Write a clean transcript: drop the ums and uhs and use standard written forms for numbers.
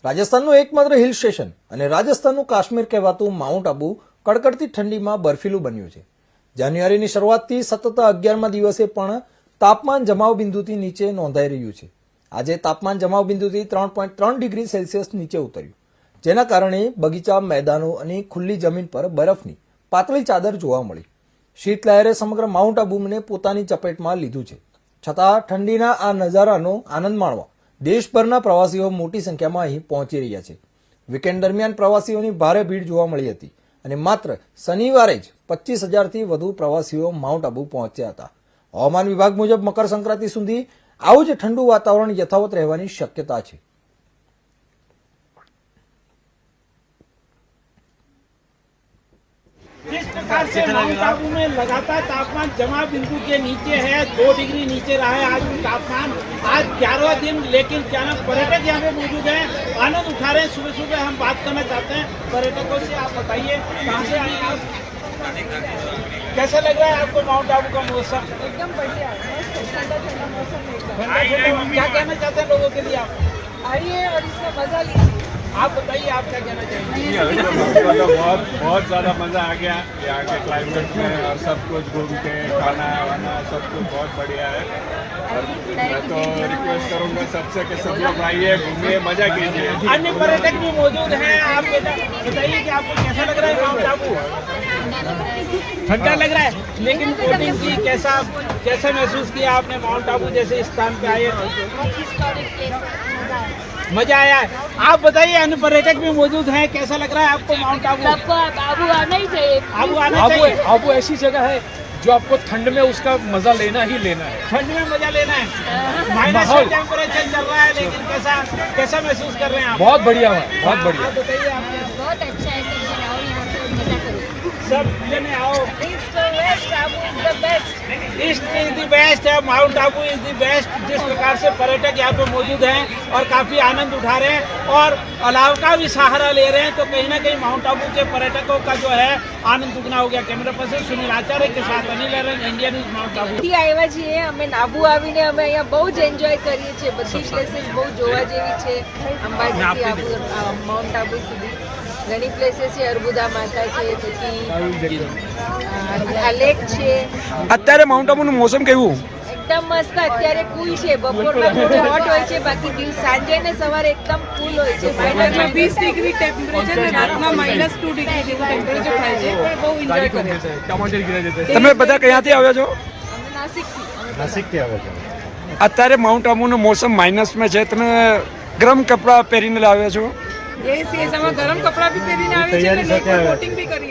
રાજસ્થાનનું એકમાત્ર hill station અને રાજસ્થાનનું કાશ્મીર કહેવાતું માઉન્ટ આબુ કડકડતી ઠંડીમાં બર્ફીલું બન્યું છે. જાન્યુઆરીની શરૂઆતથી સતત 11મા દિવસે પણ તાપમાન જમાવ બિંદુથી નીચે નોંધાઈ રહ્યું છે. આજે તાપમાન જમાવ બિંદુથી 3.3 ડિગ્રી સેલ્સિયસ નીચે ઉતર્યું, જેના કારણે બગીચા, મેદાનો અને ખુલ્લી જમીન પર બરફની પાતળી ચાદર જોવા મળી. શીતલહેરે સમગ્ર માઉન્ટ આબુને પોતાની ચપેટમાં લીધું છે. છતાં ઠંડીના આ નજારાનો આનંદ માણવા દેશભરના પ્રવાસીઓ મોટી સંખ્યામાં અહીં પહોંચી રહ્યા છે. વીકેન્ડ દરમિયાન પ્રવાસીઓની ભારે ભીડ જોવા મળી હતી અને માત્ર શનિવારે જ 25,000થી વધુ પ્રવાસીઓ માઉન્ટ આબુ પહોંચ્યા હતા. હવામાન વિભાગ મુજબ મકર સંક્રાંતિ સુધી આવું જ ઠંડુ વાતાવરણ યથાવત રહેવાની શક્યતા છે. जिस प्रकार से माउंट आबू में लगातार तापमान जमा बिंदु के नीचे है, 2 डिग्री नीचे रहा है आज भी तापमान, आज 11वां दिन, लेकिन क्या नाम पर्यटक यहाँ पे मौजूद है, आनंद उठा रहे हैं. सुबह सुबह हम बात करना चाहते हैं पर्यटकों से. आप बताइए कहाँ से आए आप, कैसा लग रहा है आपको माउंट आबू का मौसम? एकदम बढ़िया है, ठंडा ठंडा मौसम है एकदम. क्या कहना चाहते हैं लोगों के लिए आप? आइए और इसका मजा लीजिए. आप बताइए आप क्या कहना चाहेंगे? बहुत ज़्यादा मज़ा आ गया यहाँ के क्लाइमेट में और सब कुछ घूम के खाना वाना सब कुछ बहुत बढ़िया है. और मैं तो रिक्वेस्ट करूँगा सबसे कि सब लोग आइए, घूमिए, मज़ा कीजिए. अन्य पर्यटक भी मौजूद हैं. आप बताइए कि आपको कैसा लग रहा है माउंट आबू? ठंडा लग रहा है, लेकिन बोटिंग की कैसा महसूस किया आपने माउंट आबू जैसे स्थान पे आए? मजा आया है. आप बताइए अन्य पर्यटक भी मौजूद हैं, कैसा लग रहा है आपको माउंट आबू? सबको आबू आना ही चाहिए. आबू आना चाहिए. आबू ऐसी जगह है जो आपको ठंड में उसका मजा लेना ही लेना है. ठंड में मजा लेना है. माइनस में टेम्परेचर चल रहा है, लेकिन कैसा महसूस कर रहे हैं आप? बहुत बढ़िया है, बहुत बढ़िया. आप बताइए आप. बहुत अच्छा है, सब जन आओ यहाँ पे मजा करो. सब जने आओ. ईस्ट और west Abu is the best. East is the best है, mount Abu is the best. जिस प्रकार से पर्यटक यहाँ पे मौजूद हैं और काफी आनंद उठा रहे हैं और अलाव का भी सहारा ले रहे हैं, तो कहीं ना कहीं माउंट आबू के पर्यटकों का जो है आनंद दुगना हो गया. कैमरा पर्सन सुनील आचार्य के साथ अनिल अरन, इंडिया न्यूज माउंट आबू. થી આવ્યા છીએ અમે આબુ આવીને અમે અહીંયા બહુ જ એન્જોય કરીએ છીએ. બધી પ્લેસીસ બહુ જોવા જેવી છે. અંબાજીથી આબુ માઉન્ટ આબુ સુધી ઘણી પ્લેસીસ છે. અર્બુદા માતા છે, પછી આ લેક છે. અત્યારે માઉન્ટ આબુનું મોસમ કેવું? એકદમ મસ્ત. અત્યારે કુલ છે, બપોરમાં થોડું હોટ હોય છે, બાકી સાંજે ને સવારે એકદમ કુલ હોય છે. સવારમાં 20 ડિગ્રી ટેમ્પરેચર ને રાતના -2 ડિગ્રી જેવું ટેમ્પરેચર થાય છે, પણ બહુ એન્જોય કરે છે. તમે બધા ક્યાંથી આવ્યા છો? અમે નાસિકથી. નાસિકથી આવે છે. અત્યારે માઉન્ટ આબુનું મોસમ માઇનસમાં છે, તમે ગરમ કપડાં પહેરીને આવ્યા છો? યસ યસ, અમે ગરમ કપડાં બી પહેરીને આવે છે અને લેકમાં બોટિંગ બી કરી